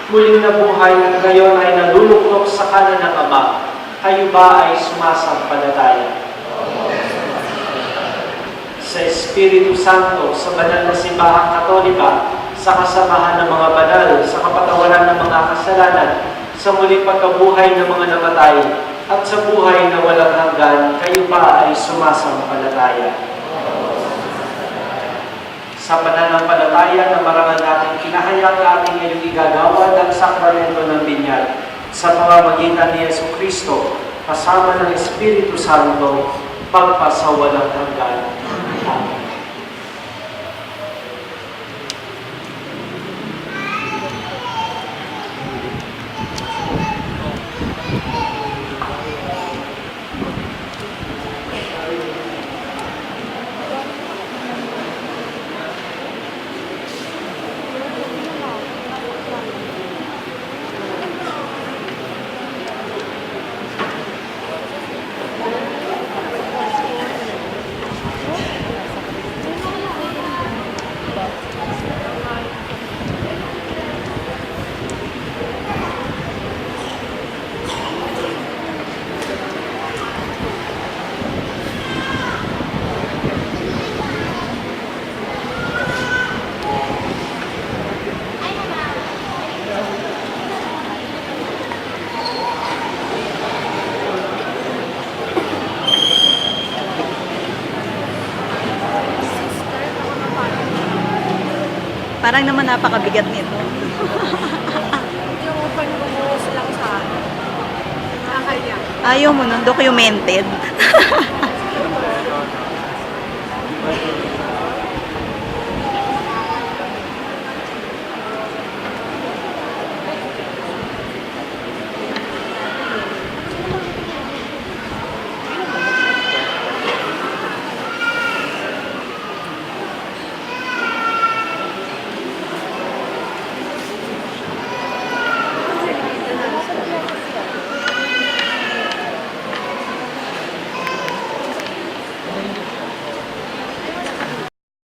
muling nabuhay at ngayon ay naluluklok sa kanan ng Ama. Kayo ba ay sumasampalataya? Sa Espiritu Santo, sa banal na simbahang Katolika, sa kasamahan ng mga banal, sa kapatawaran ng mga kasalanan, sa muling pagkabuhay ng mga namatay, at sa buhay na walang hanggan, kayo ba ay sumasampalataya? Sa pananampalataya na marangal natin kinahayag natin ngayong igagawad ang sakramento ng binyag sa pamamagitan ni Jesucristo, kasama ng Espiritu Santo, pagpasawalang hanggan. Amen. Parang naman napakabigat nito. Yung open bumuhos lang sa kanya. Ayaw mo nun, documented.